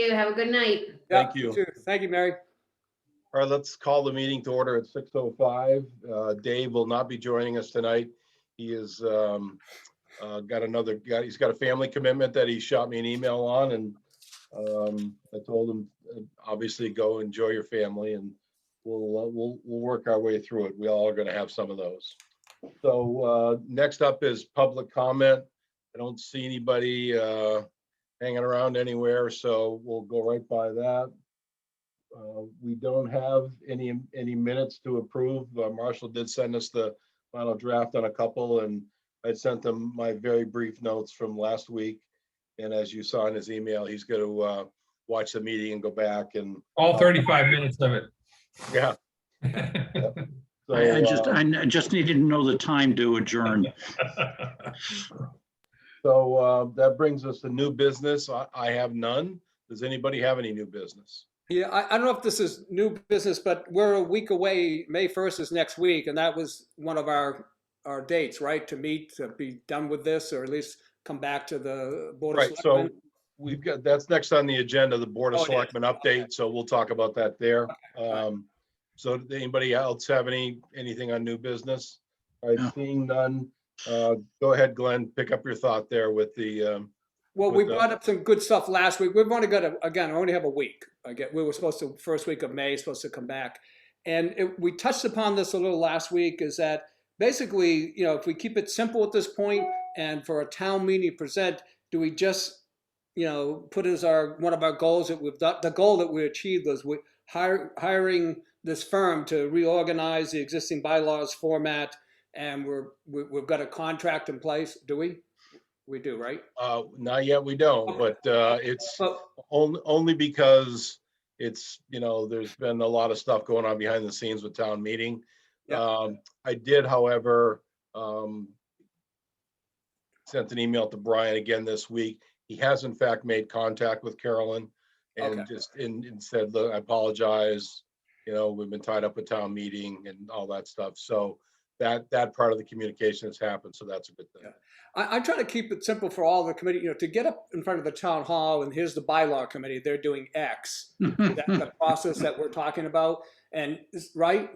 Have a good night. Yeah, Thank you. too. Thank you, Mary. All right, let's call the meeting to order at 6:05. Dave will not be joining us tonight. He has he's got a family commitment that he shot me an email on, and I told him, obviously, go enjoy your family, and we'll work our way through it. We all are going to have some of those. So next up is public comment. I don't see anybody hanging around anywhere, so we'll go right by that. We don't have any minutes to approve. Marshall did send us the final draft on a couple, and I sent them my very brief notes from last week. And as you saw in his email, he's going to watch the meeting and go back and all 35 minutes of it. yeah. So, I just needed to know the time to adjourn. So that brings us to new business. I have none. Does anybody have any new business? Yeah, I don't know if this is new business, but we're a week away. May 1st is next week, and that was one of our dates, right? To meet, to be done with this, or at least come back to the Board of Right, Selectmen. so we've got, that's next on the agenda, the Board of Oh, it is. Selectmen update, so we'll talk about that there. So did anybody else have anything on new business? All right, No. seeing none, go ahead, Glenn, pick up your thought there with the, Well, with we brought up some good stuff last week. We've only got, again, I only have a week. We were supposed to, first week of May, supposed to come back. And we touched upon this a little last week, is that basically, if we keep it simple at this point, and for a town meeting to present, do we just, put as one of our goals that we've done, the goal that we achieved was hiring this firm to reorganize the existing bylaws format, and we've got a contract in place, do we? We do, right? not yet, we don't, but it's only because it's, there's been a lot of stuff going on behind the scenes with town meeting. Yeah. I did, however, sent an email to Brian again this week. He has in fact made contact with Carolyn and Okay. just and said, look, I apologize. We've been tied up with town meeting and all that stuff. So that part of the communication has happened. So that's a good thing. Yeah. I try to keep it simple for all the committee, to get up in front of the town hall and here's the bylaw committee, they're doing X. That's the process that we're talking about. And right,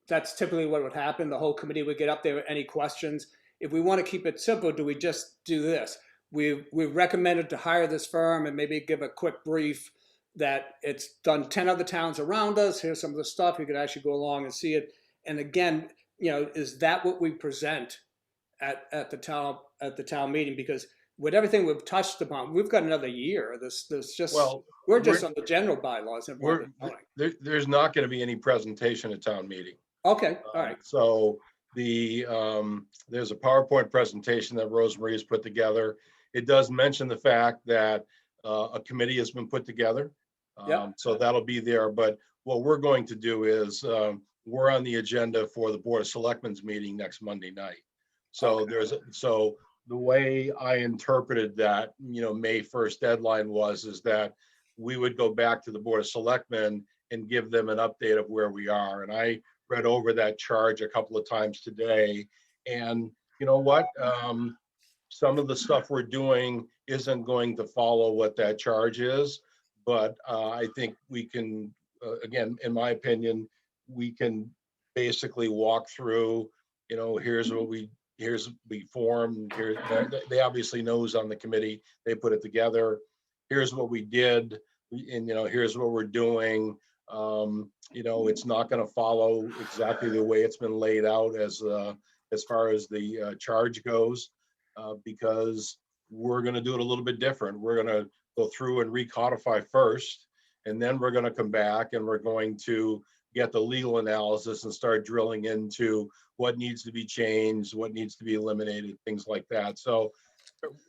that's typically what would happen. The whole committee would get up there with any questions. If we want to keep it simple, do we just do this? We've recommended to hire this firm and maybe give a quick brief that it's done 10 other towns around us. Here's some of the stuff. You could actually go along and see it. And again, is that what we present at the town meeting? Because with everything we've touched upon, we've got another year. There's just, we're just on the general bylaws. And there's not going to be any presentation at town meeting. Okay, all right. So there's a PowerPoint presentation that Rosemary has put together. It does mention the fact that a committee has been put together. So that'll be there. But what we're going to do is we're on the agenda for the Board of Selectmen's meeting next Monday night. So Okay. so the way I interpreted that, May 1st deadline is that we would go back to the Board of Selectmen and give them an update of where we are. And I read over that charge a couple of times today. And you know what? Some of the stuff we're doing isn't going to follow what that charge is. But I think we can, again, in my opinion, we can basically walk through, here's we formed, here, they obviously know who's on the committee, they put it together. Here's what we did, and here's what we're doing. It's not going to follow exactly the way it's been laid out as far as the charge goes, because we're going to do it a little bit different. We're going to go through and recodify first, and then we're going to come back and we're going to get the legal analysis and start drilling into what needs to be changed, what needs to be eliminated, things like that. So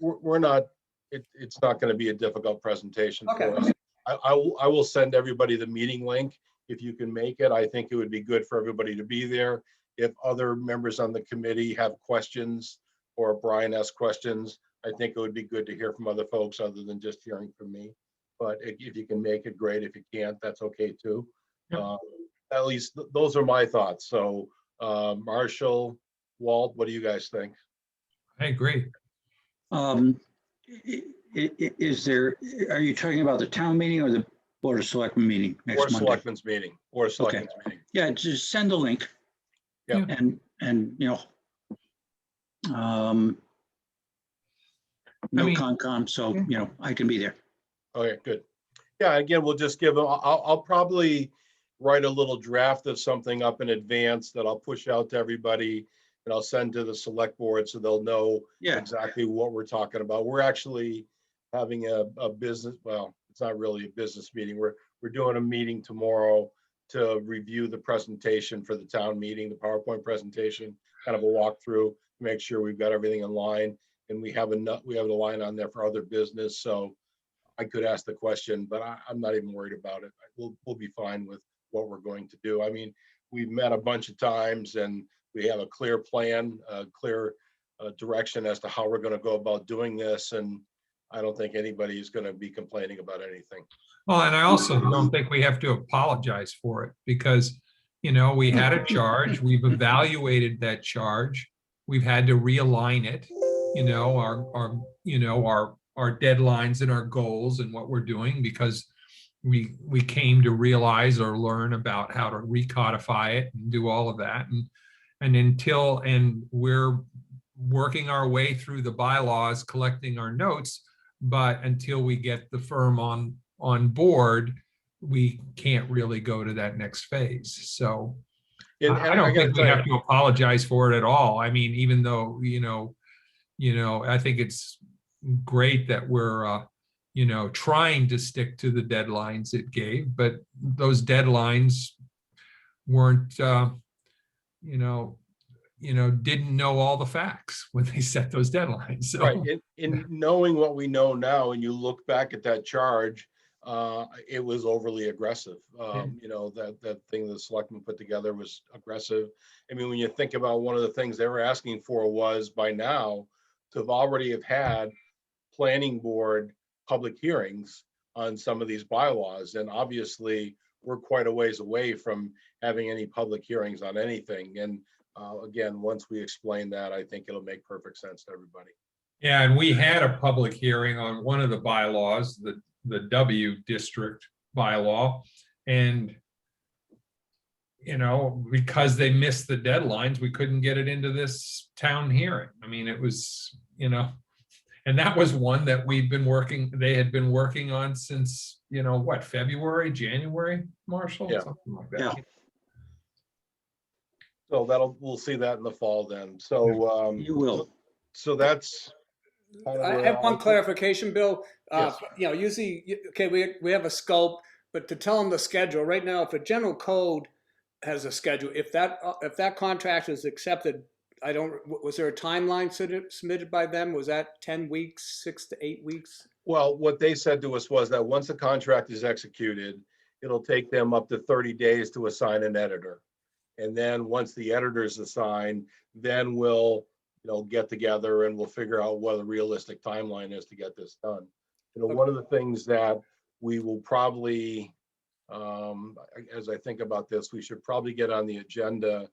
we're not, it's not going to be a difficult presentation for us. I will send everybody the meeting link if you can make it. I think it would be good for everybody to be there. If other members on the committee have questions or Brian has questions, I think it would be good to hear from other folks other than just hearing from me. But if you can make it, great. If you can't, that's okay too. Yep. At least those are my thoughts. So Marshall, Walt, what do you guys think? I agree. Is there, are you talking about the town meeting or the Board of Selectmen meeting Board next of Monday? Selectmen's meeting, Board of Okay. Selectmen's meeting. Yeah, just send a link. Yeah. And, you know, no mean- Concom, so, you know, I can be there. Okay, good. Yeah, again, we'll just give them, I'll probably write a little draft of something up in advance that I'll push out to everybody and I'll send to the select board so they'll know Yeah, exactly what we're talking about. We're actually having a business, well, it's not really a business meeting. We're doing a meeting tomorrow to review the presentation for the town meeting, the PowerPoint presentation, kind of a walkthrough, to make sure we've got everything in line. And we have a line on there for other business. So I could ask the question, but I'm not even worried about it. We'll be fine with what we're going to do. I mean, we've met a bunch of times and we have a clear plan, a clear direction as to how we're going to go about doing this. And I don't think anybody is going to be complaining about anything. Well, and I also don't think we have to apologize for it because, you know, we had a charge, we've evaluated that charge, we've had to realign it, you know, our deadlines and our goals and what we're doing because we came to realize or learn about how to recodify it and do all of that. And we're working our way through the bylaws, collecting our notes, but until we get the firm on board, we can't really go to that next phase. So And I don't think we gotta have to apologize for it at all. I mean, even though, you know, I think it's great that we're, you know, trying to stick to the deadlines it gave, but those deadlines weren't, didn't know all the facts when they set those deadlines. So. Right, in knowing what we know now, and you look back at that charge, it was overly aggressive. You know, that thing the selectmen put together was aggressive. I mean, when you think about one of the things they were asking for was by now to have had planning board public hearings on some of these bylaws, and obviously we're quite a ways away from having any public hearings on anything. And again, once we explain that, I think it'll make perfect sense to everybody. Yeah, and we had a public hearing on one of the bylaws, the W district bylaw. And, you know, because they missed the deadlines, we couldn't get it into this town hearing. I mean, it was, you know, and that was one that they had been working on since, you know, what, February, January, Marshall? Yeah. Something like that. yeah, So we'll see that in the fall then. So you will. so that's kind of I where have one clarification, Bill. Yes. You know, usually, okay, we have a scope, but to tell them the schedule, right now, if a general code has a schedule, if that contract is accepted, was there a timeline submitted by them? Was that 10 weeks, 6 to 8 weeks? Well, what they said to us was that once the contract is executed, it'll take them up to 30 days to assign an editor. And then once the editor's assigned, then we'll, you know, get together and we'll figure out what a realistic timeline is to get this done. You know, one of the things that we will probably, as I think about this, we should probably get on the agenda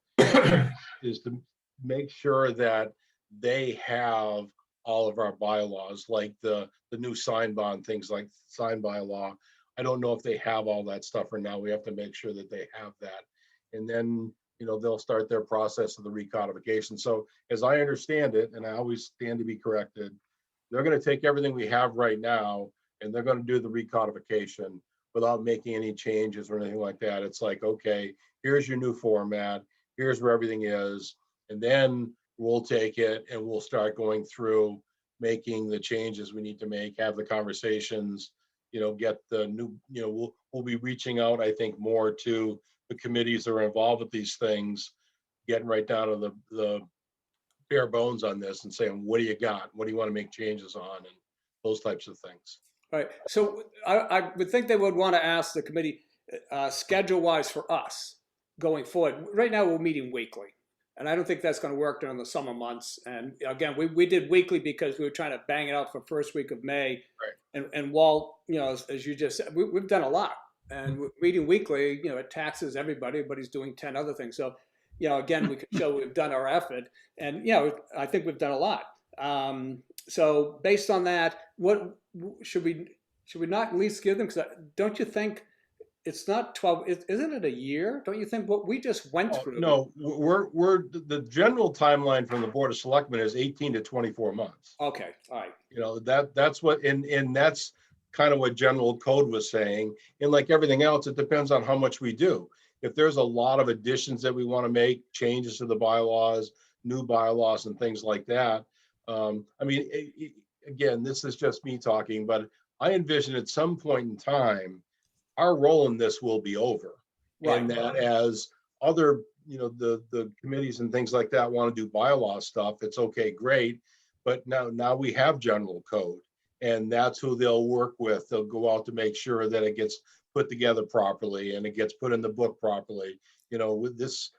is to make sure that they have all of our bylaws, like the new sign bond, things like sign bylaw. I don't know if they have all that stuff or now. We have to make sure that they have that. And then, you know, they'll start their process of the recodification. So as I understand it, and I always stand to be corrected, they're going to take everything we have right now and they're going to do the recodification without making any changes or anything like that. It's like, okay, here's your new format. Here's where everything is. And then we'll take it and we'll start going through making the changes we need to make, have the conversations, you know, get the new, you know, we'll be reaching out, I think, more to the committees that are involved with these things, getting right down to the bare bones on this and saying, what do you got? What do you want to make changes on? And those types of things. All right. So I would think they would want to ask the committee schedule-wise for us going forward. Right now, we're meeting weekly. And I don't think that's going to work during the summer months. And again, we did weekly because we were trying to bang it out for first week of May. Right. And Walt, you know, as you just said, we've done a lot. And we're meeting weekly, you know, it taxes everybody, but he's doing 10 other things. So, you know, again, we can show we've done our effort. And, you know, I think we've done a lot. So based on that, what should we not at least give them? Because don't you think it's not 12, isn't it a year? Don't you think what we just went Oh, through? no, the general timeline from the Board of Selectmen is 18 to 24 months. Okay, all right. That's what, and that's kind of what general code was saying. And like everything else, it depends on how much we do. If there's a lot of additions that we want to make, changes to the bylaws, new bylaws and things like that. I mean, again, this is just me talking, but I envision at some point in time, our role in this will be over. Right. And that as other, the committees and things like that want to do bylaw stuff, it's okay, great. But now we have general code, and that's who they'll work with. They'll go out to make sure that it gets put together properly and it gets put in the book properly. With this,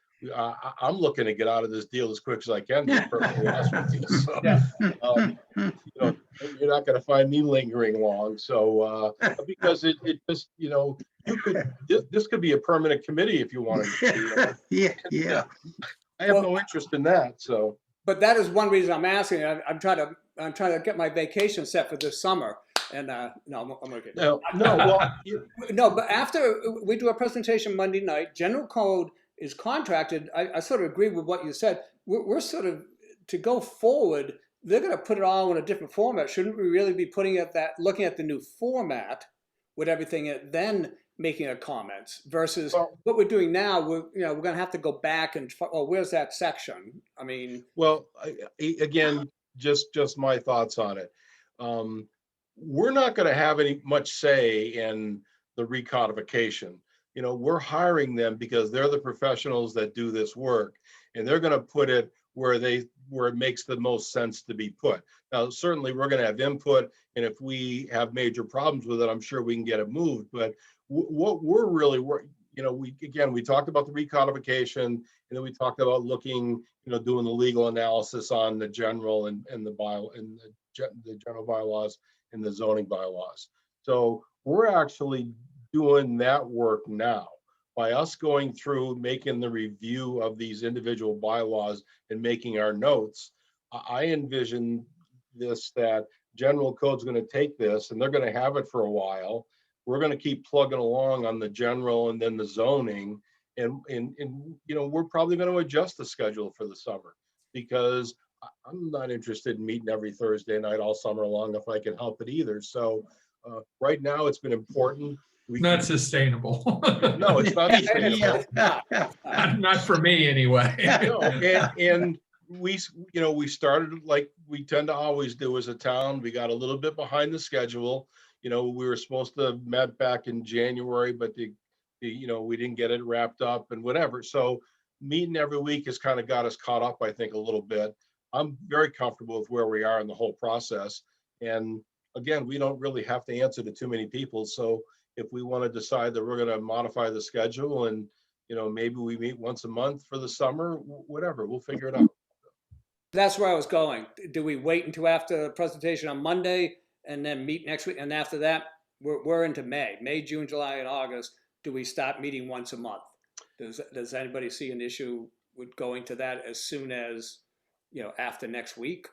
I'm looking to get out of this deal as quick as I can, to be perfectly honest with you. So, Yeah. you're not going to find me lingering long. So, because it just, this could be a permanent committee if you wanted to. Yeah. I have no interest in that. So, But that is one reason I'm asking. I'm trying to get my vacation set for this summer. And no, I'm okay. no, well, No, but after we do a presentation Monday night, general code is contracted. I sort of agree with what you said. We're sort of, to go forward, they're going to put it all in a different format. Shouldn't we really be looking at the new format with everything, and then making a comments versus what we're doing now? We're going to have to go back and, where's that section? I mean, well, again, just my thoughts on it. We're not going to have much say in the recodification. We're hiring them because they're the professionals that do this work, and they're going to put it where it makes the most sense to be put. Now, certainly we're going to have input, and if we have major problems with it, I'm sure we can get it moved. But what we're really, we talked about the recodification, and then we talked about looking, doing the legal analysis on the general and the general bylaws and the zoning bylaws. So we're actually doing that work now by us going through, making the review of these individual bylaws and making our notes. I envision that general code's going to take this, and they're going to have it for a while. We're going to keep plugging along on the general and then the zoning, and we're probably going to adjust the schedule for the summer, because I'm not interested in meeting every Thursday night all summer long if I can help it either. So right now it's been important. Not sustainable. No, it's not sustainable. Not for me anyway. No, and we started like we tend to always do as a town. We got a little bit behind the schedule. We were supposed to have met back in January, but we didn't get it wrapped up and whatever. So meeting every week has kind of got us caught up, I think, a little bit. I'm very comfortable with where we are in the whole process. And again, we don't really have to answer to too many people. So if we want to decide that we're going to modify the schedule and, maybe we meet once a month for the summer, whatever, we'll figure it out. that's where I was going. Do we wait until after the presentation on Monday and then meet next week? And after that, we're into May, June, July, and August. Do we start meeting once a month? Does anybody see an issue with going to that as soon as, after next week?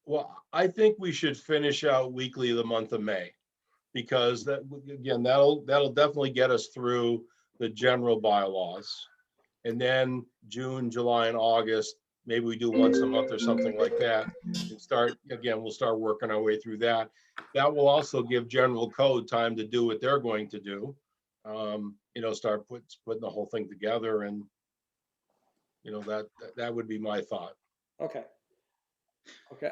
Well, I think we should finish out weekly the month of May, because that'll definitely get us through the general bylaws. And then June, July, and August, maybe we do once a month or something like that, and we'll start working our way through that. That will also give general code time to do what they're going to do. Start putting the whole thing together, and that would be my thought. Okay.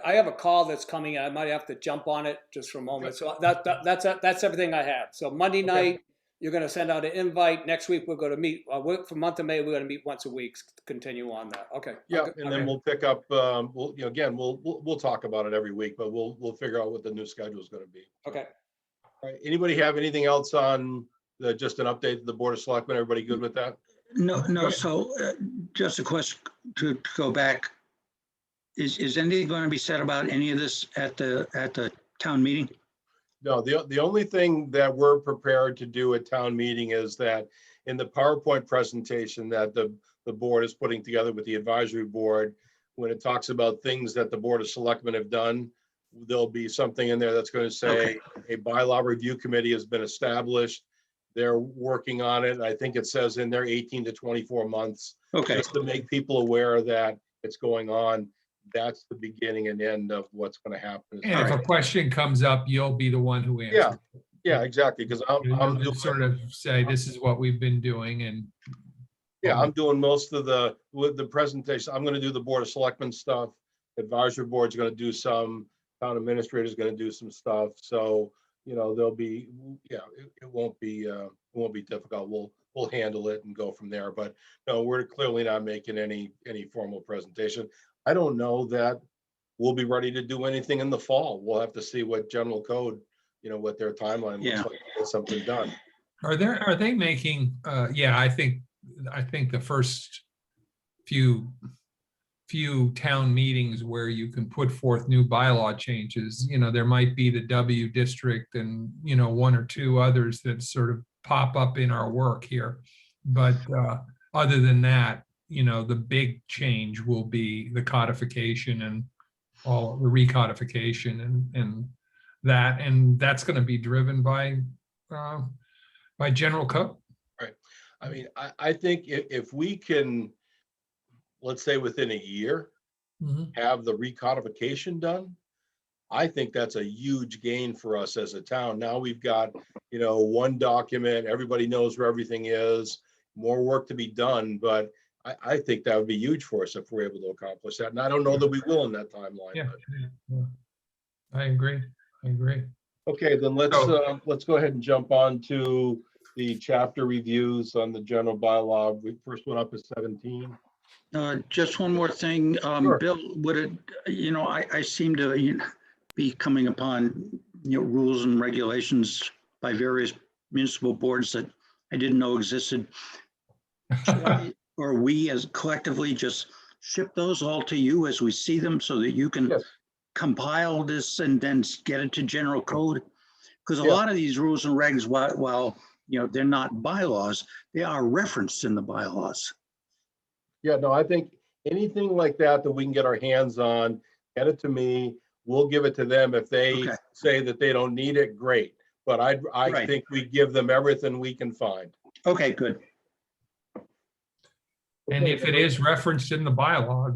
I have a call that's coming. I might have to jump on it just for a moment. So that's everything I have. So Monday night, you're going to send out an invite. Next week, we're going to meet. For month of May, we're going to meet once a week to continue on that. Okay. Yeah, and then we'll pick up. We'll talk about it every week, but we'll figure out what the new schedule is going to be. Okay. All right. Anybody have anything else on just an update to the Board of Selectmen? Everybody good with that? No. So just a question to go back. Is anything going to be said about any of this at the town meeting? No, the only thing that we're prepared to do at town meeting is that in the PowerPoint presentation that the board is putting together with the advisory board, when it talks about things that the Board of Selectmen have done, there'll be something in there that's going to say a bylaw review committee has been established. They're working on it. I think it says in there 18 to 24 months, Okay, just to make people aware that it's going on. That's the beginning and end of what's going to happen. And if a question comes up, you'll be the one who answers. Yeah, exactly. Because I'm You'll doing, sort of say, this is what we've been doing, and I'm doing most of with the presentation. I'm going to do the Board of Selectmen stuff. Advisory board's going to do some, town administrator's going to do some stuff. So, there'll be, it won't be difficult. We'll handle it and go from there. But no, we're clearly not making any formal presentation. I don't know that we'll be ready to do anything in the fall. We'll have to see what general code, what their timeline looks like to get something done. are they making, I think the first few town meetings where you can put forth new bylaw changes, there might be the W district and, one or two others that sort of pop up in our work here. But other than that, the big change will be the codification and all the recodification and that's going to be driven by general code. Right. I mean, I think if we can, let's say within a year, have the recodification done, I think that's a huge gain for us as a town. Now we've got, one document, everybody knows where everything is, more work to be done, but I think that would be huge for us if we're able to accomplish that. And I don't know that we will in that timeline. Yeah. I agree. Okay, then let's go ahead and jump on to the chapter reviews on the general bylaw. First one up is 17. just one more thing, Sure. Bill, would it, I seem to be coming upon, rules and regulations by various municipal boards that I didn't know existed. Or we as collectively just ship those all to you as we see them so that you can Yes. compile this and then get it to general code? Because a Yeah. lot of these rules and regs, while they're not bylaws, they are referenced in the bylaws. Yeah, no, I think anything like that we can get our hands on, get it to me, we'll give it to them. If they Okay. say that they don't need it, great. But I Right. think we give them everything we can find. Okay, good. And if it is referenced in the bylaw,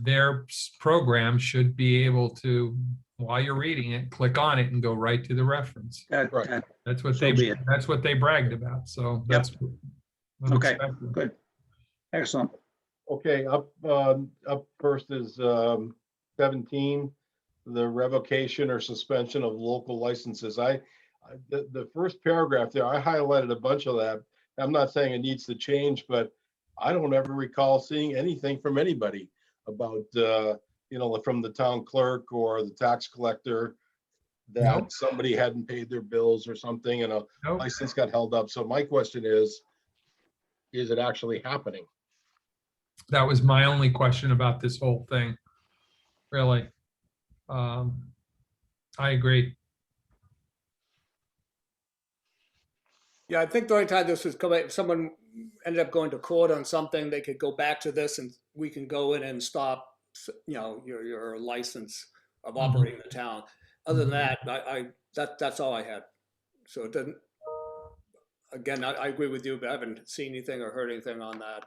their program should be able to, while you're reading it, click on it and go right to the reference. Right. That's what So be it. that's what they bragged about. So that's Okay. unexpected. Good. Excellent. Okay, up first is 17, the revocation or suspension of local licenses. The first paragraph there, I highlighted a bunch of that. I'm not saying it needs to change, but I don't ever recall seeing anything from anybody about, from the town clerk or the tax collector that Nope. somebody hadn't paid their bills or something and a Nope. license got held up. So my question is it actually happening? That was my only question about this whole thing, really. I agree. Yeah, I think the only time this was coming, if someone ended up going to court on something, they could go back to this and we can go in and stop, your license of operating the town. Other than that, that's all I had. So it doesn't, again, I agree with you, but I haven't seen anything or heard anything on that.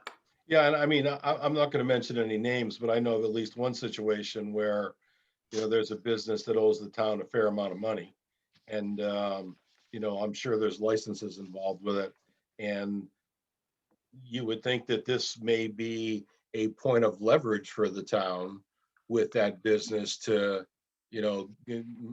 Yeah, and I mean, I'm not going to mention any names, but I know of at least one situation where, there's a business that owes the town a fair amount of money. And, I'm sure there's licenses involved with it. And you would think that this may be a point of leverage for the town with that business to,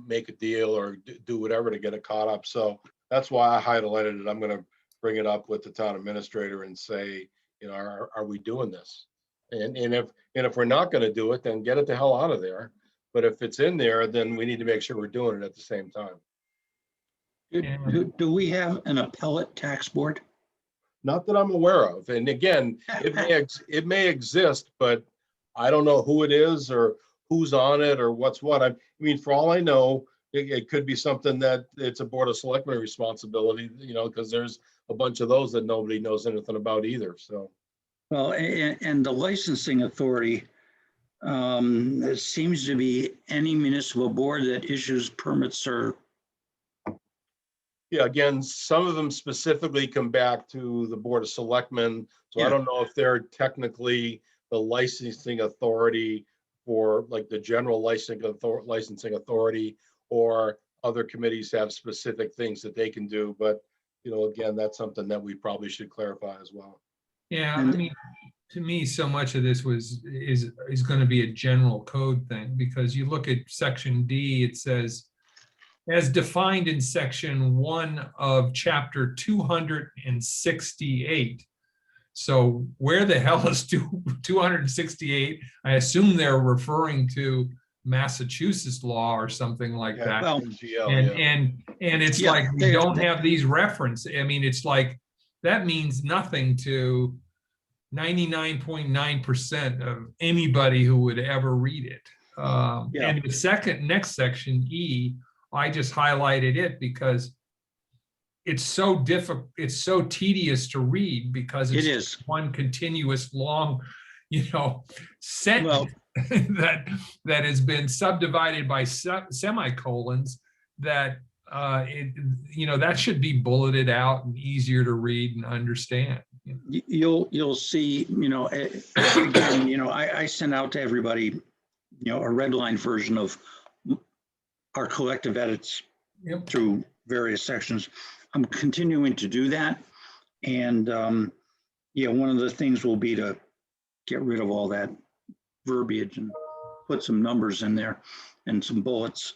make a deal or do whatever to get it caught up. So that's why I highlighted it. I'm going to bring it up with the town administrator and say, are we doing this? And if we're not going to do it, then get it the hell out of there. But if it's in there, then we need to make sure we're doing it at the same time. Do we have an appellate tax board? Not that I'm aware of. And again, it may exist, but I don't know who it is or who's on it or what's what. I mean, for all I know, it could be something that it's a Board of Selectmen responsibility, because there's a bunch of those that nobody knows anything about either. So. Well, and the licensing authority, There seems to be any municipal board that issues permits or, Yeah, again, some of them specifically come back to the Board of Selectmen. So I Yeah. don't know if they're technically the licensing authority for like the general licensing authority, or other committees have specific things that they can do. But, again, that's something that we probably should clarify as well. Yeah, I And- mean, to me, so much of this is going to be a general code thing, because you look at section D, it says, as defined in section 1 of chapter 268. So where the hell is 268? I assume they're referring to Massachusetts law or something like Yeah, that. well, MGL, And, yeah. and it's Yeah, like, we they- don't have these reference. I mean, it's like, that means nothing to 99.9% of anybody who would ever read it. Yeah. And the next section, E, I just highlighted it because it's so difficult, it's so tedious to read, because It it's is. just one continuous long, sentence that has been subdivided by semicolons, that that should be bulleted out and easier to read and understand. You'll see, again, I sent out to everybody, a red line version of our collective edits Yep. through various sections. I'm continuing to do that. And one of the things will be to get rid of all that verbiage and put some numbers in there and some bullets.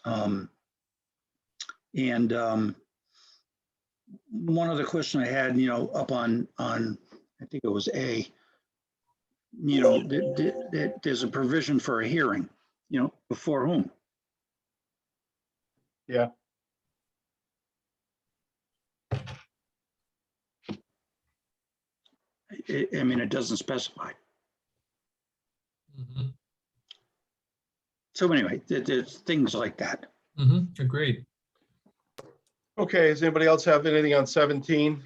One other question I had, up on I think it was A, there's a provision for a hearing, before whom? Yeah. I mean, it doesn't specify. Mhm. So anyway, there's things like that. Agreed. Okay, does anybody else have anything on 17?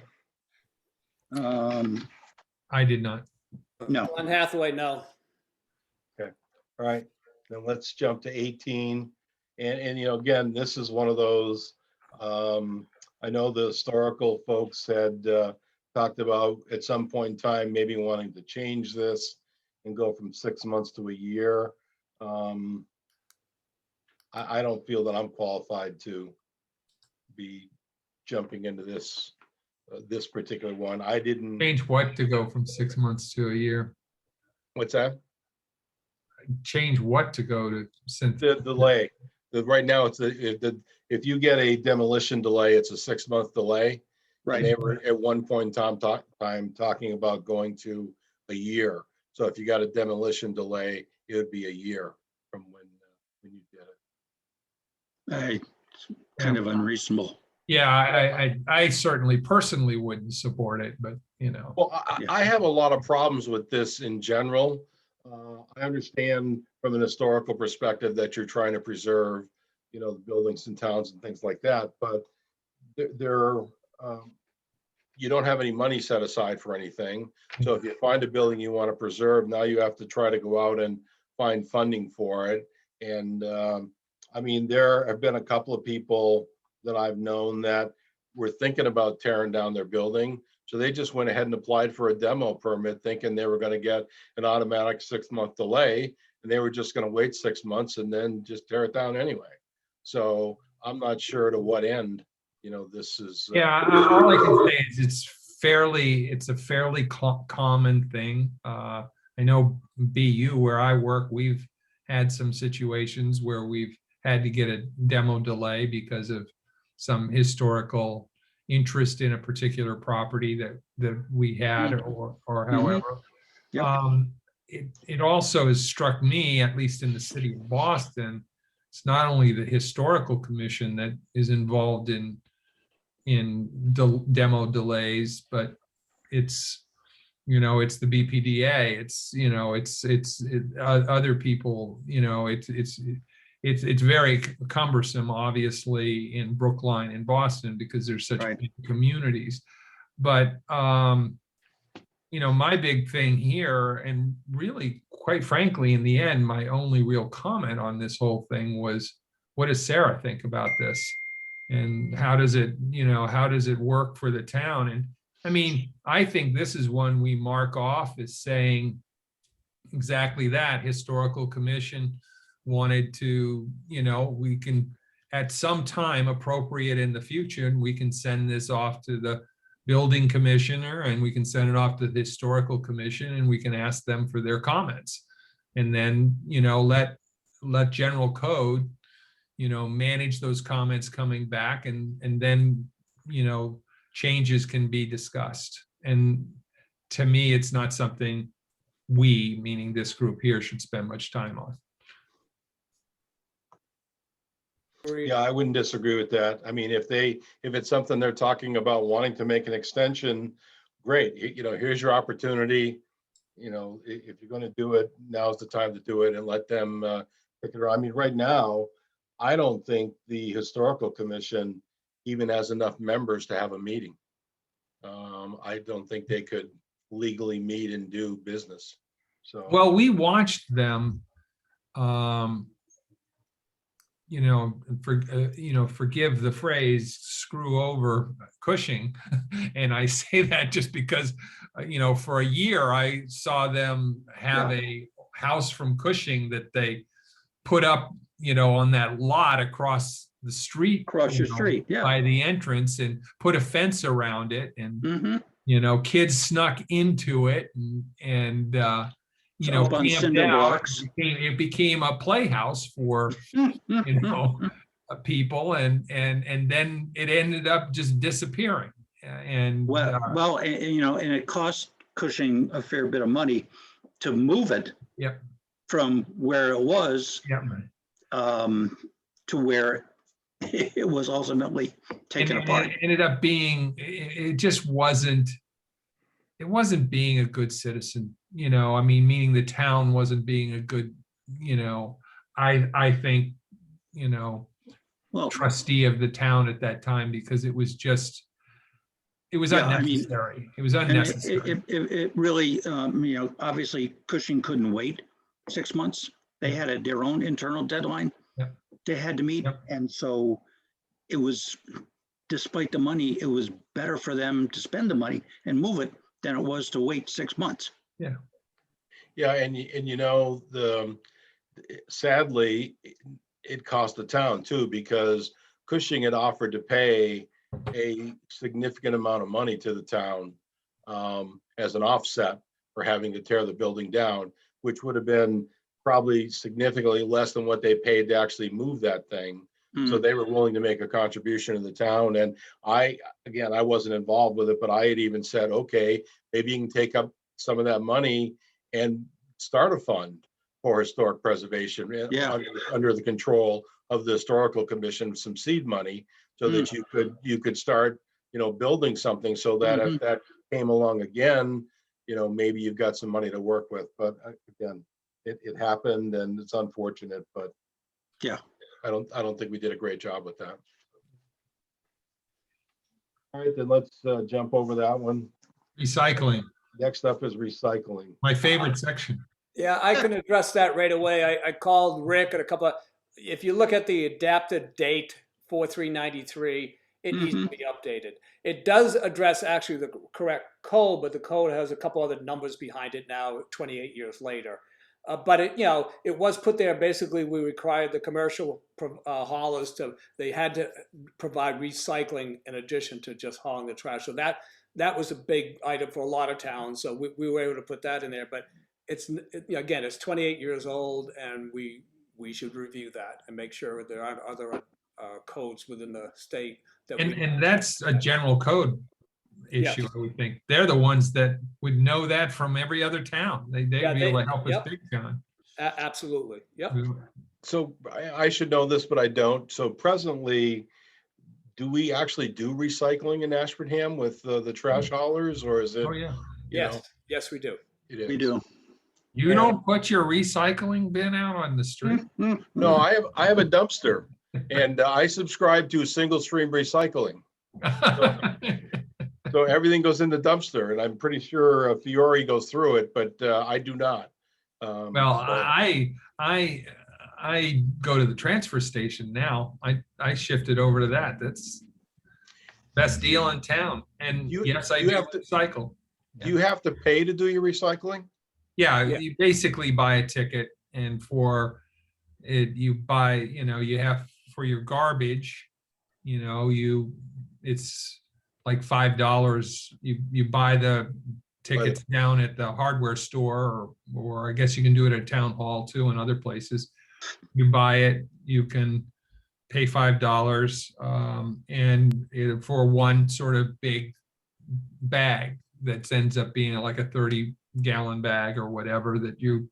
I did not. No, Glenn Hathaway, no. All right, then let's jump to 18. And again, this is one of those, I know the historical folks had talked about at some point in time, maybe wanting to change this and go from 6 months to a year. I don't feel that I'm qualified to be jumping into this particular one. I didn't. Change what to go from 6 months to a year? What's that? Change what to go to since The delay. Right now, it's if you get a demolition delay, it's a 6-month delay. And they right. were at one point in time talking about going to a year. So if you got a demolition delay, it would be a year from when you did it. Kind of unreasonable. Yeah, I certainly personally wouldn't support it, but Well, Yeah. I have a lot of problems with this in general. I understand from an historical perspective that you're trying to preserve, the buildings and towns and things like that, but you don't have any money set aside for anything. So if you find a building you want to preserve, now you have to try to go out and find funding for it. And I mean, there have been a couple of people that I've known that were thinking about tearing down their building. So they just went ahead and applied for a demo permit, thinking they were going to get an automatic 6-month delay, and they were just going to wait 6 months and then just tear it down anyway. So I'm not sure to what end, this is. yeah, all I can say is it's a fairly common thing. I know BU where I work, we've had some situations where we've had to get a demo delay because of some historical interest in a particular property that we had or however. Yep. It also has struck me, at least in the city of Boston, it's not only the historical commission that is involved in demo delays, but it's it's the BPDA, it's other people, it's very cumbersome, obviously, in Brookline and Boston because there's such Right. big communities. But my big thing here, and really, quite frankly, in the end, my only real comment on this whole thing was, what does Sarah think about this? And how does it work for the town? And I mean, I think this is one we mark off as saying exactly that. Historical Commission wanted to, we can, at some time appropriate in the future, and we can send this off to the building commissioner, and we can send it off to the Historical Commission, and we can ask them for their comments. And then, let general code, manage those comments coming back, and then, changes can be discussed. And to me, it's not something we, meaning this group here, should spend much time on. Yeah, I wouldn't disagree with that. I mean, if it's something they're talking about wanting to make an extension, great. Here's your opportunity. If you're going to do it, now's the time to do it, and let them pick it around. I mean, right now, I don't think the Historical Commission even has enough members to have a meeting. I don't think they could legally meet and do business. So, well, we watched them, forgive the phrase, screw over Cushing. And I say that just because, for a year I saw them have a house from Cushing that they put up, on that lot across the street, Across your street, yeah. by the entrance, and put a fence around it. And, Mhm. Kids snuck into it and Up on camped cinder out. blocks. It became a playhouse for, people, and then it ended up just disappearing. And Well, and it cost Cushing a fair bit of money to move it Yep. from where it was yeah. to where it was ultimately taken And apart. it ended up being, it just wasn't, it wasn't being a good citizen, I mean, meaning the town wasn't being a good, I think, Well, trustee of the town at that time, because it was just, it was Yeah, I mean, unnecessary. It was and unnecessary. it really, obviously Cushing couldn't wait 6 months. They had their own internal deadline Yep. they had to meet. Yep. And so it was, despite the money, it was better for them to spend the money and move it than it was to wait 6 months. yeah, and sadly, it cost the town too, because Cushing had offered to pay a significant amount of money to the town as an offset for having to tear the building down, which would have been probably significantly less than what they paid to actually move that thing. So they were willing to make a contribution to the town. And I wasn't involved with it, but I had even said, okay, maybe you can take up some of that money and start a fund for historic preservation under the control of the Historical Commission, some seed money, so that you could start, building something, so that if that came along again, maybe you've got some money to work with. But again, it happened, and it's unfortunate, but Yeah. I don't think we did a great job with that. All right, then let's jump over that one. Recycling, Next up is recycling. my favorite section. Yeah, I can address that right away. I called Rick and a couple of, if you look at the adapted date 4393, it needs to be updated. It does address actually the correct code, but the code has a couple other numbers behind it now, 28 years later. But it was put there. Basically, we required the commercial haulers they had to provide recycling in addition to just hauling the trash. So that was a big item for a lot of towns. So we were able to put that in there. But it's 28 years old, and we should review that and make sure there aren't other codes within the state that And that's a general code issue, I would think. They're the ones that would know that from every other town. They'd be able to help us big time. Absolutely. Yep. So I should know this, but I don't. So presently, do we actually do recycling in Ashburnham with the trash haulers, or is it? Oh, yeah. Yes, we do. It is. We do. You don't put your recycling bin out on the street? No, I have a dumpster, and I subscribe to single stream recycling. So everything goes in the dumpster, and I'm pretty sure Fiore goes through it, but I do not. Well, I go to the transfer station now. I shifted over to that. That's best deal in town. And yes, I you do have to, recycle. do you have to pay to do your recycling? Yeah, Yeah. you basically buy a ticket, and for it, you buy, you have for your garbage, it's like $5. You buy the tickets down at the hardware store, or I guess you can do it at town hall too and other places. You buy it, you can pay $5, for one sort of big bag that ends up being like a 30-gallon bag or whatever that you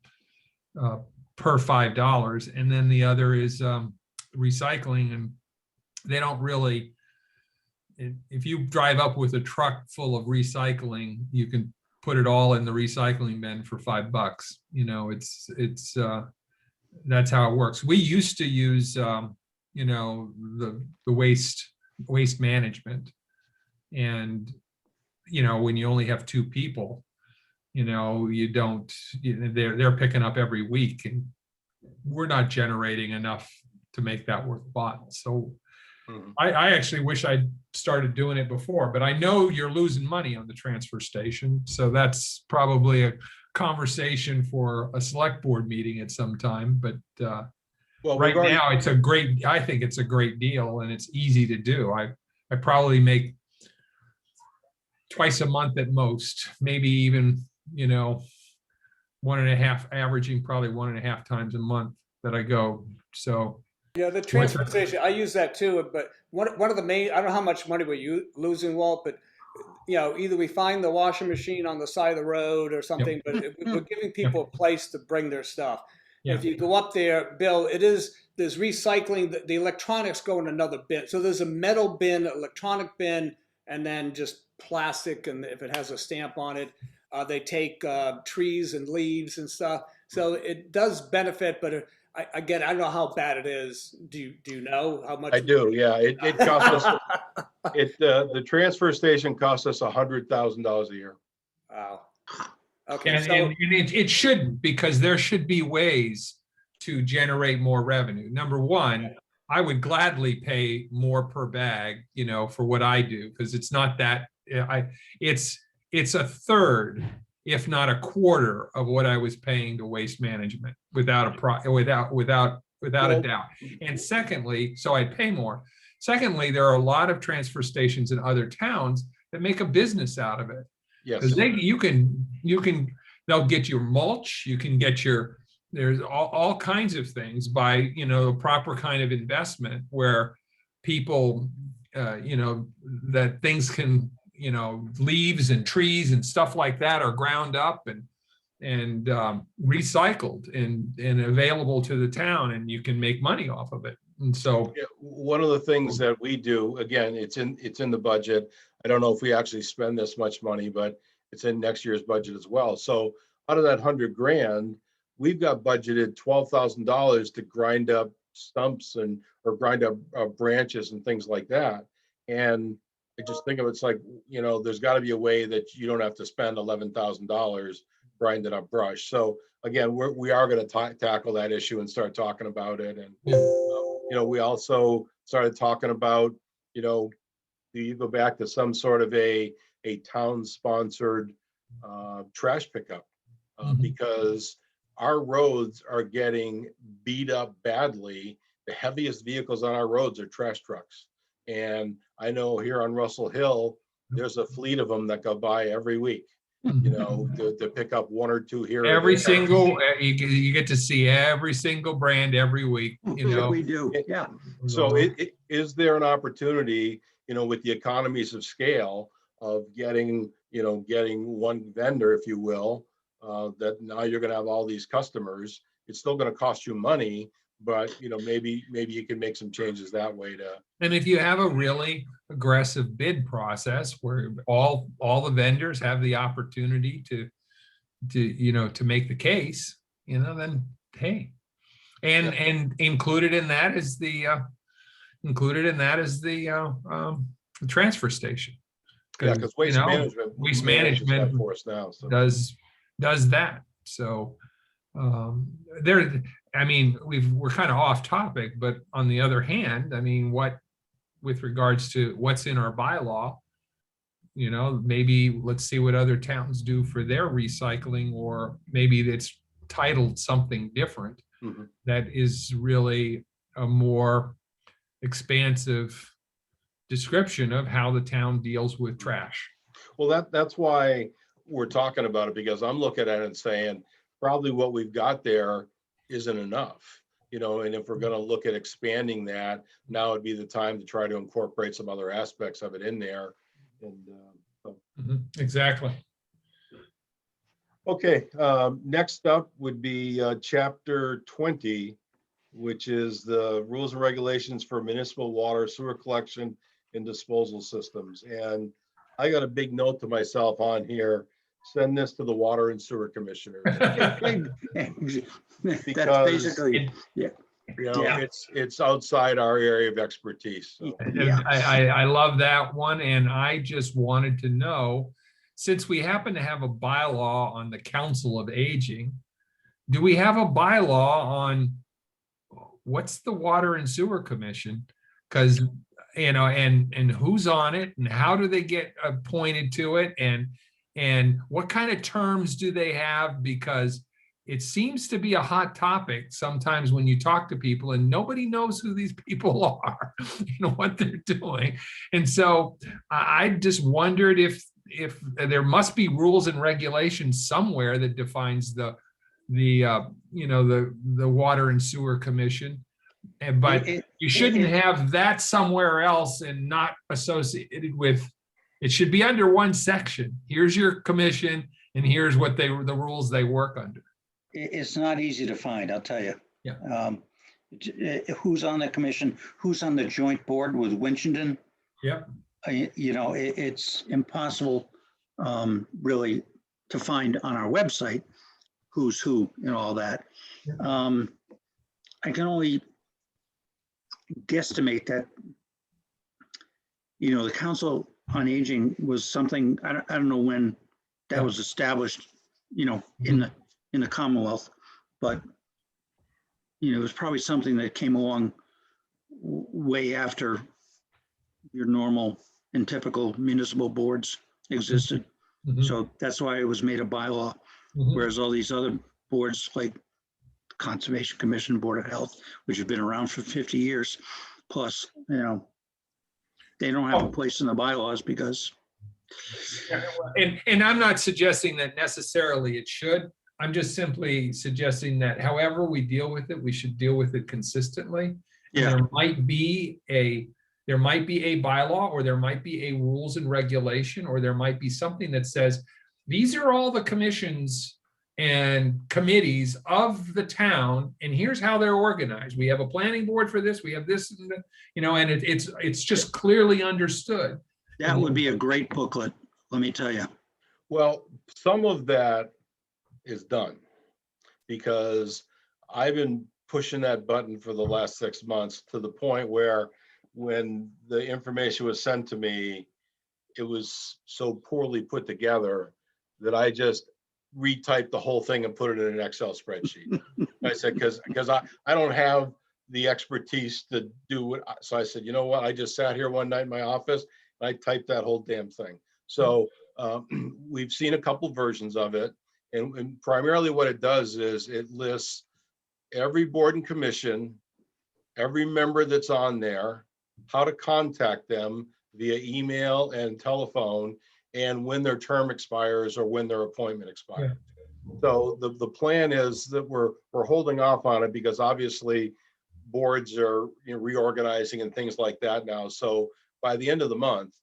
per $5. And then the other is recycling, and they don't really, if you drive up with a truck full of recycling, you can put it all in the recycling bin for $5. It's that's how it works. We used to use the waste management, and when you only have two people, you don't, they're picking up every week, and we're not generating enough to make that worthwhile. So I actually wish I'd started doing it before, but I know you're losing money on the transfer station. So that's probably a conversation for a select board meeting at some time. But Well, right now I think it's a great deal, and it's easy to do. I probably make twice a month at most, maybe even, 1.5, averaging probably 1.5 times a month that I go. So Yeah, the transfer station, I use that too, but one of the main, I don't know how much money we're losing, Walt, but either we find the washing machine on the side of the road or something, but we're giving people a place to bring their stuff. Yeah. If you go up there, Bill, there's recycling, the electronics go in another bin. So there's a metal bin, electronic bin, and then just plastic, and if it has a stamp on it, they take trees and leaves and stuff. So it does benefit, but I don't know how bad it is. Do you know how much? I do, yeah. It costs us, the transfer station costs us $100,000 a year. Wow. Okay. And, So and it shouldn't, because there should be ways to generate more revenue. Number one, I would gladly pay more per bag, for what I do, because it's not that it's a third, if not a quarter, of what I was paying to Waste Management without a doubt. And secondly, so I'd pay more. Secondly, there are a lot of transfer stations in other towns that make a business out of it. Yes. Because they'll get your mulch, you can get there's all kinds of things by, the proper kind of investment where people, that things can, leaves and trees and stuff like that are ground up and recycled and available to the town, and you can make money off of it. And so one of the things that we do, again, it's in the budget. I don't know if we actually spend this much money, but it's in next year's budget as well. So out of that $100,000, we've got budgeted $12,000 to grind up stumps or grind up branches and things like that. And I just think of it's like, there's got to be a way that you don't have to spend $11,000 grinding up brush. So again, we are going to tackle that issue and start talking about it. And we also started talking about, do you go back to some sort of a town-sponsored trash pickup? Because our roads are getting beat up badly. The heaviest vehicles on our roads are trash trucks. And I know here on Russell Hill, there's a fleet of them that go by every week, to pick up one or two here. Every single, you get to see every single brand every week, We do, yeah. So is there an opportunity, with the economies of scale of getting one vendor, if you will, that now you're going to have all these customers. It's still going to cost you money, but maybe you can make some changes that way to. And if you have a really aggressive bid process where all the vendors have the opportunity to make the case, then hey, and included in that is the transfer station. Yeah, because waste management. Waste manages that management for us now. So. does that. So there, I mean, we're kind of off topic, but on the other hand, I mean, with regards to what's in our bylaw, maybe let's see what other towns do for their recycling, or maybe it's titled something different that is really a more expansive description of how the town deals with trash. Well, that's why we're talking about it, because I'm looking at it and saying probably what we've got there isn't enough, and if we're going to look at expanding that, now would be the time to try to incorporate some other aspects of it in there. And Exactly. Okay, next up would be chapter 20, which is the rules and regulations for municipal water sewer collection and disposal systems. And I got a big note to myself on here: send this to the water and sewer commissioners. That's Because basically, it's outside our area of expertise. So. Yeah. I love that one. And I just wanted to know, since we happen to have a bylaw on the Council of Aging, do we have a bylaw on what's the Water and Sewer Commission? Because, and who's on it, and how do they get appointed to it, and what kind of terms do they have? Because it seems to be a hot topic sometimes when you talk to people, and nobody knows who these people are, what they're doing. And so I just wondered if there must be rules and regulations somewhere that defines the Water and Sewer Commission. But you shouldn't have that somewhere else and not associated with, it should be under one section. Here's your commission, and here's what the rules they work under. It's not easy to find, I'll tell you. Yeah. Who's on the commission, who's on the joint board with Winchendon? Yep. It's impossible really to find on our website who's who and all that. Yeah. I can only guesstimate that, the Council on Aging was something, I don't know when that was established, in the Commonwealth, but it was probably something that came along way after your normal and typical municipal boards existed. So that's why it was made a bylaw, whereas all these other boards like Conservation Commission, Board of Health, which have been around for 50 years plus, they don't have a place in the bylaws because. And I'm not suggesting that necessarily it should. I'm just simply suggesting that however we deal with it, we should deal with it consistently. Yeah. And there might be a bylaw, or there might be a rules and regulation, or there might be something that says, these are all the commissions and committees of the town, and here's how they're organized. We have a planning board for this, we have this, and it's just clearly understood. That would be a great booklet, let me tell you. Well, some of that is done, because I've been pushing that button for the last 6 months, to the point where when the information was sent to me, it was so poorly put together that I just retyped the whole thing and put it in an Excel spreadsheet. I said, because I don't have the expertise to do it. So I said, you know what? I just sat here one night in my office and I typed that whole damn thing. So we've seen a couple versions of it. And primarily what it does is it lists every board and commission, every member that's on there, how to contact them via email and telephone, and when their term expires or when their appointment expires. Yeah. So the plan is that we're holding off on it, because obviously boards are reorganizing and things like that now. So by the end of the month,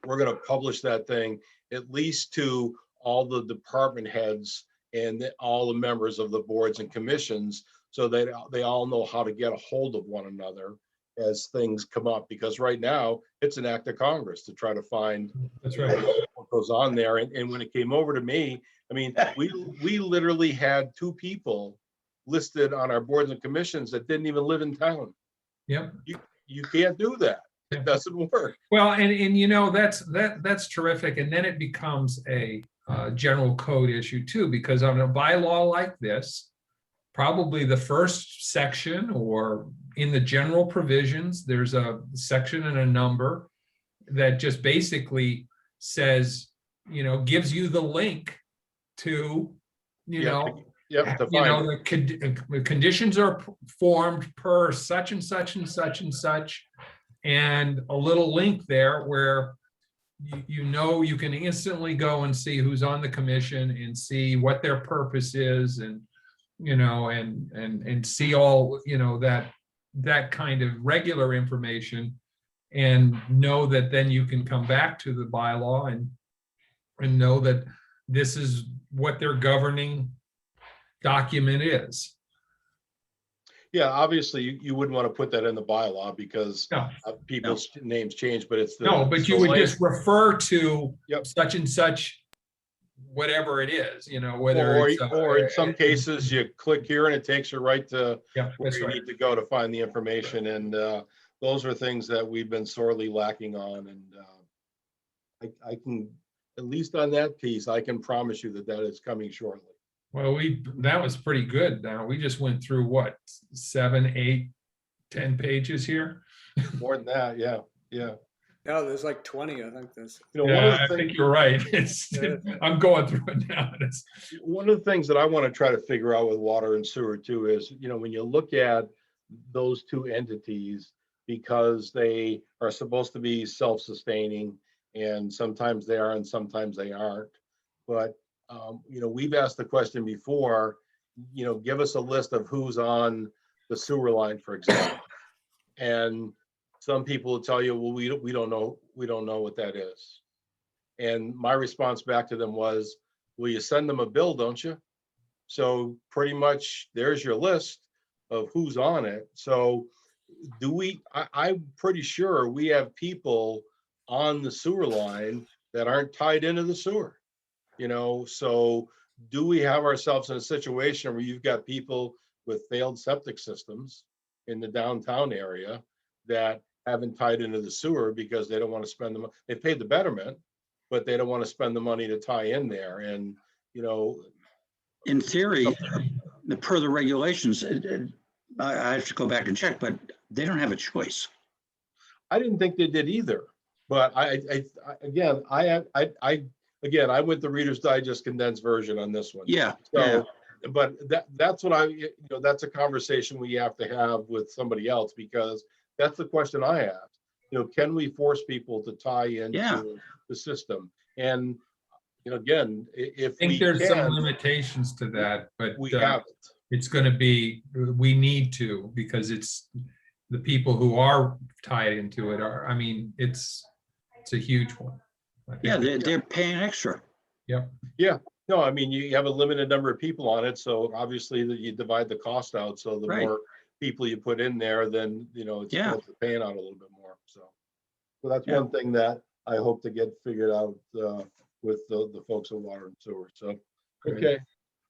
we're going to publish that thing at least to all the department heads and all the members of the boards and commissions, so that they all know how to get a hold of one another as things come up, because right now it's an act of Congress to try to find what goes on there. And when it came over to me, I mean, we literally had 2 people listed on our boards and commissions that didn't even live in town. Yep. You can't do that. It doesn't work. Well, and you know, that's terrific. And then it becomes a general code issue too, because on a bylaw like this, probably the first section or in the general provisions, there's a section and a number that just basically says, you know, gives you the link to, you Yep, know, Yep, to you know, find it. the conditions are formed per such and such and such and such, and a little link there where you know, you can instantly go and see who's on the commission and see what their purpose is, and you know, and see all, you know, that kind of regular information, and know that then you can come back to the bylaw and know that this is what their governing document is. Yeah, obviously you wouldn't want to put that in the bylaw because No, people's names change, but it's the. no, but you would just refer to Yep. such and such, whatever it is, you know, whether Or, it's. or in some cases, you click here and it takes you right to Yeah, where that's you right. need to go to find the information. And those are things that we've been sorely lacking on. And I can, at least on that piece, I can promise you that that is coming shortly. Well, that was pretty good. Now, we just went through what, 7, 8, 10 pages here? More than that, yeah, yeah. No, there's like 20, I think there's. You know, Yeah, I think you're right. Yeah. I'm going through it now. one of the things that I want to try to figure out with water and sewer too is, you know, when you look at those two entities, because they are supposed to be self-sustaining, and sometimes they are and sometimes they aren't. But, you know, we've asked the question before, you know, give us a list of who's on the sewer line, for example. And some people will tell you, well, we don't know what that is. And my response back to them was, well, you send them a bill, don't you? So pretty much there's your list of who's on it. So I'm pretty sure we have people on the sewer line that aren't tied into the sewer, you know? So do we have ourselves in a situation where you've got people with failed septic systems in the downtown area that haven't tied into the sewer because they don't want to spend the money? They paid the betterment, but they don't want to spend the money to tie in there. And, you know, In theory, per the regulations, I have to go back and check, but they don't have a choice. I didn't think they did either. But I went the Reader's Digest condensed version on this one. Yeah. So, but that's what you know, that's a conversation we have to have with somebody else, because that's the question I asked. You know, can we force people to tie into the system? And, you know, again, if I think we there's some can, limitations to that, but we haven't. it's going to be, we need to, because it's the people who are tied into it are, I mean, it's a huge one. Yeah, they're paying extra. Yep. Yeah, no, I mean, you have a limited number of people on it, so obviously that you divide the cost out. So the Right. more people you put in there, then, you know, it's paying out a little bit more. So that's one thing that I hope to get figured out with the folks at Water and Sewer. So, okay.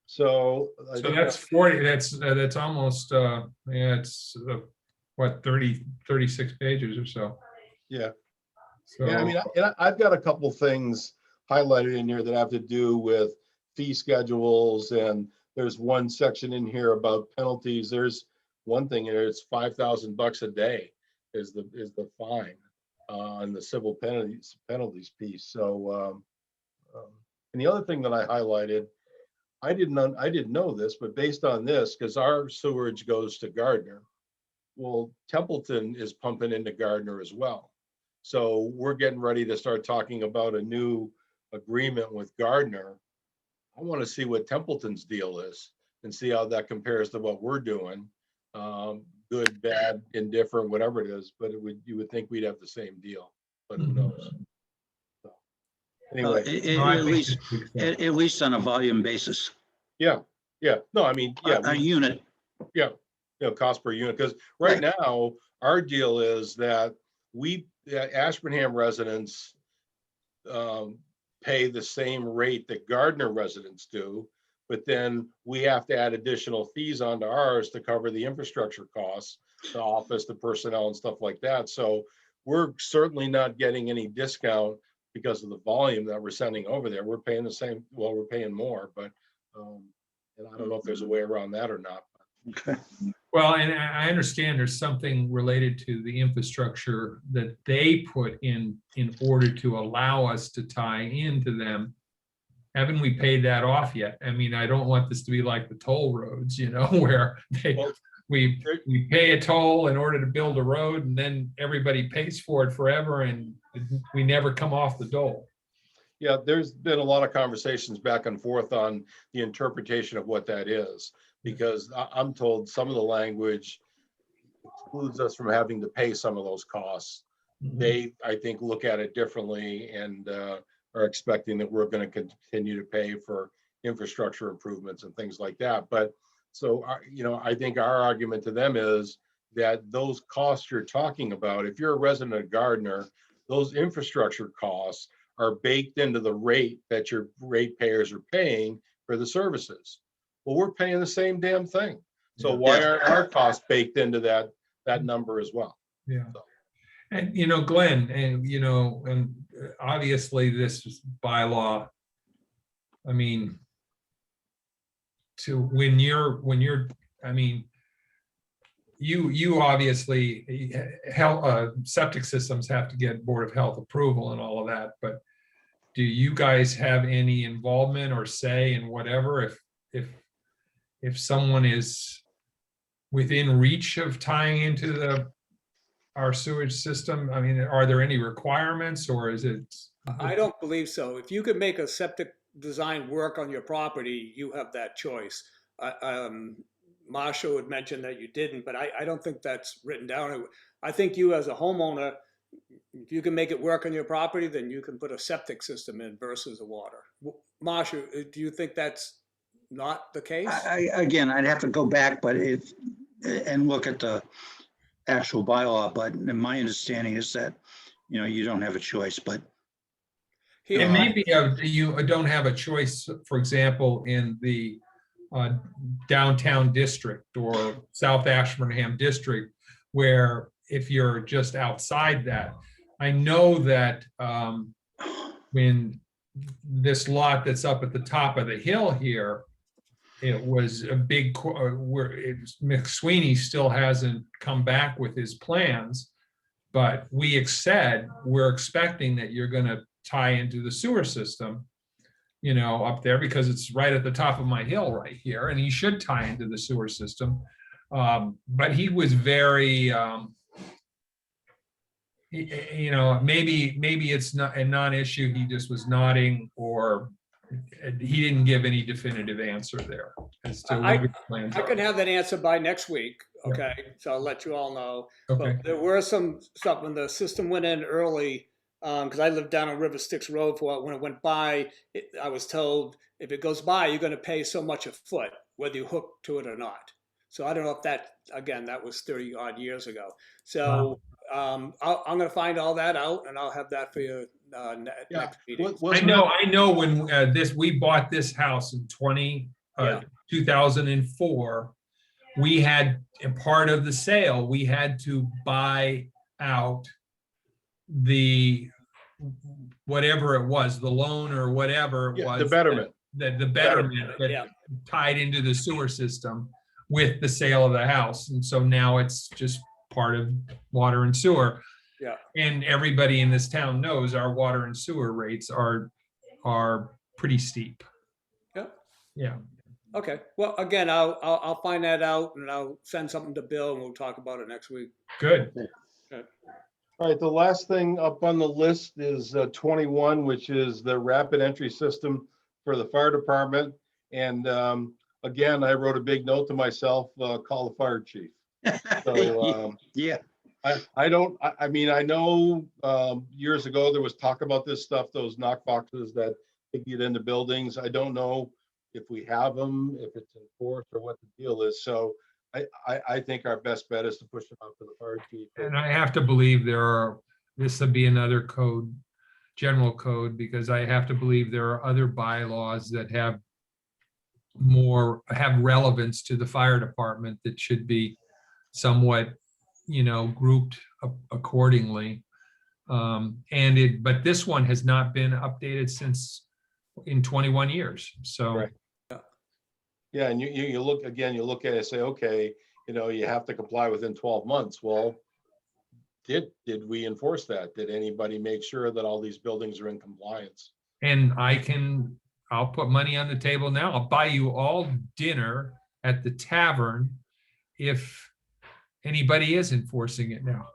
So that's 40, that's almost, it's what, 36 pages or so. Yeah. So, Yeah, I mean, I've got a couple things highlighted in here that have to do with fee schedules, and there's one section in here about penalties. There's one thing in here, it's $5,000 a day is the fine on the civil penalties piece. So, and the other thing that I highlighted, I didn't know this, but based on this, because our sewage goes to Gardner, well, Templeton is pumping into Gardner as well. So we're getting ready to start talking about a new agreement with Gardner. I want to see what Templeton's deal is and see how that compares to what we're doing. Good, bad, indifferent, whatever it is, but you would think we'd have the same deal, but who knows? So, anyway, At least on a volume basis. yeah. No, I mean, A unit. Yeah, you know, cost per unit, because right now our deal is that Ashburnham residents pay the same rate that Gardner residents do, but then we have to add additional fees onto ours to cover the infrastructure costs, the office, the personnel and stuff like that. So we're certainly not getting any discount because of the volume that we're sending over there. We're paying the same, well, we're paying more, but, and I don't know if there's a way around that or not. Okay. Well, and I understand there's something related to the infrastructure that they put in order to allow us to tie into them. Haven't we paid that off yet? I mean, I don't want this to be like the toll roads, you know, where Well, we pay a toll in order to build a road, and then everybody pays for it forever, and we never come off the dole. Yeah, there's been a lot of conversations back and forth on the interpretation of what that is, because I'm told some of the language excludes us from having to pay some of those costs. They, I think, look at it differently and are expecting that we're going to continue to pay for infrastructure improvements and things like that. But so, you know, I think our argument to them is that those costs you're talking about, if you're a resident Gardner, those infrastructure costs are baked into the rate that your ratepayers are paying for the services. Well, we're paying the same damn thing. So why aren't our costs baked into that number as well? Yeah. And, you know, Glenn, and, you know, and obviously this bylaw, I mean, to when you're, I mean, you obviously, health, septic systems have to get Board of Health approval and all of that, but do you guys have any involvement or say in whatever, if someone is within reach of tying into our sewage system? I mean, are there any requirements, or is it? I don't believe so. If you could make a septic design work on your property, you have that choice. Marshall had mentioned that you didn't, but I don't think that's written down. I think you as a homeowner, if you can make it work on your property, then you can put a septic system in versus a water. Marshall, do you think that's not the case? Again, I'd have to go back, but and look at the actual bylaw, but my understanding is that, you know, you don't have a choice, but. And maybe you don't have a choice, for example, in the downtown district or South Ashburnham district, where if you're just outside that, I know that when this lot that's up at the top of the hill here, it was a big, where McSweeney still hasn't come back with his plans, but we said, we're expecting that you're going to tie into the sewer system, you know, up there, because it's right at the top of my hill right here, and he should tie into the sewer system. But he was very, you know, maybe it's not a non-issue. He just was nodding, or he didn't give any definitive answer there as to what his plans I are. can have that answer by next week. Okay, so I'll let you all know. Okay. But there were some stuff when the system went in early, because I lived down on River Styx Road for a while. When it went by, I was told if it goes by, you're going to pay so much a foot, whether you hook to it or not. So I don't know if that, again, that was 30 odd years ago. So I'm going to find all that out, and I'll have that for you next meeting. I know when we bought this house in 2004, we had a part of the sale, we had to buy out the, whatever it was, the loan or whatever it was. The betterment. The betterment that tied into the sewer system with the sale of the house. And so now it's just part of water and sewer. Yeah. And everybody in this town knows our water and sewer rates are pretty steep. Yeah. Yeah. Okay. Well, again, I'll find that out, and I'll send something to Bill, and we'll talk about it next week. Good. All right, the last thing up on the list is 21, which is the rapid entry system for the fire department. And again, I wrote a big note to myself, call the fire chief. So yeah. I mean, I know years ago there was talk about this stuff, those knock boxes that get into buildings. I don't know if we have them, if it's enforced, or what the deal is. So I think our best bet is to push them out to the fire chief. And I have to believe this would be another code, general code, because I have to believe there are other bylaws that have relevance to the fire department that should be somewhat, you know, grouped accordingly. But this one has not been updated since in 21 years. So, Right. Yeah, and you look, again, you look at it and say, okay, you have to comply within 12 months. Well, did we enforce that? Did anybody make sure that all these buildings are in compliance? and I'll put money on the table now. I'll buy you all dinner at the tavern if anybody is enforcing it now.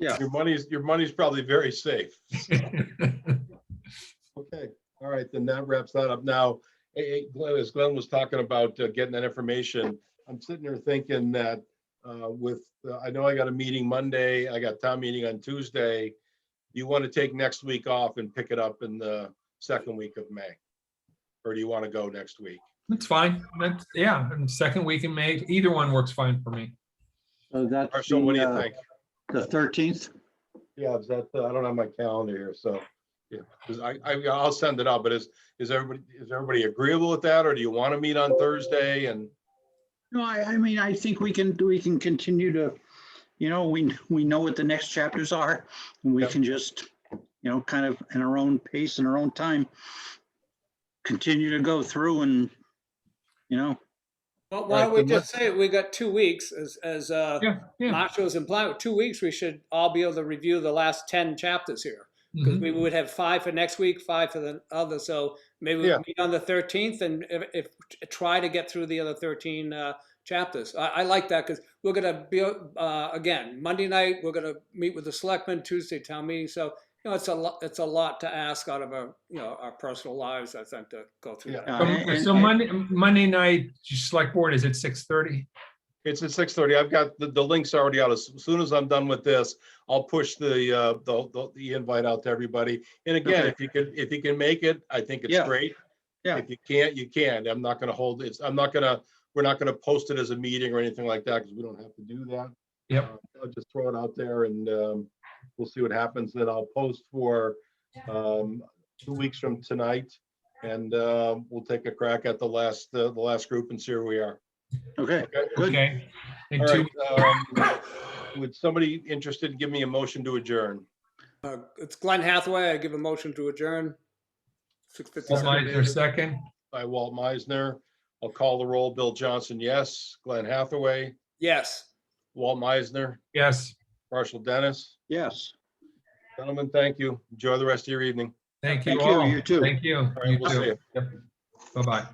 Yeah. Your money's probably very safe. Okay, all right, then that wraps that up. Now, Glenn, as Glenn was talking about getting that information, I'm sitting there thinking that I know I got a meeting Monday, I got town meeting on Tuesday. Do you want to take next week off and pick it up in the second week of May? Or do you want to go next week? That's fine. Yeah, and second week in May, either one works fine for me. So that's Marshall, what do you think? the 13th? Yeah, is that, I don't have my calendar here, so, yeah, because I'll send it out, but is everybody agreeable with that, or do you want to meet on Thursday? And No, I mean, I think we can continue to, we know what the next chapters are, and we Yep. can just, kind of in our own pace and our own time, continue to go through and, Well, why don't we then just say we got 2 weeks as Yeah, yeah. Marshall's implying, with 2 weeks, we should all be able to review the last 10 chapters here. Because Mhm. we would have 5 for next week, 5 for the other, so maybe we Yeah. meet on the 13th and if try to get through the other 13 chapters. I like that because we're gonna be, again, Monday night, we're gonna meet with the selectmen, Tuesday town meeting, so, it's a lot to ask out of our personal lives, I think, to go through Yeah. that. So Monday night, select board is at 6:30. it's at 6:30. I've got the links already out. As soon as I'm done with this, I'll push the invite out to everybody. And again, Okay. if you can make it, I think it's Yeah. great. Yeah. If you can't, you can't. I'm not going to hold it. We're not going to post it as a meeting or anything like that because we don't have to do that. Yep. I'll just throw it out there and we'll see what happens. Then I'll post for 2 weeks from tonight, and we'll take a crack at the last group and see where we are. okay, Okay. good. Okay. And All two, right. Would somebody interested give me a motion to adjourn? It's Glenn Hathaway, I give a motion to adjourn. Paul 6:57. Meisner, second. By Walt Meisner. I'll call the roll. Bill Johnson, yes. Glenn Hathaway, Yes. Walt Meisner, Yes. Marshall Dennis. Yes. Gentlemen, thank you. Enjoy the rest of your evening. Thank you Thank you, all. you too. Thank you. right, You we'll see too. you. Yep. Bye-bye.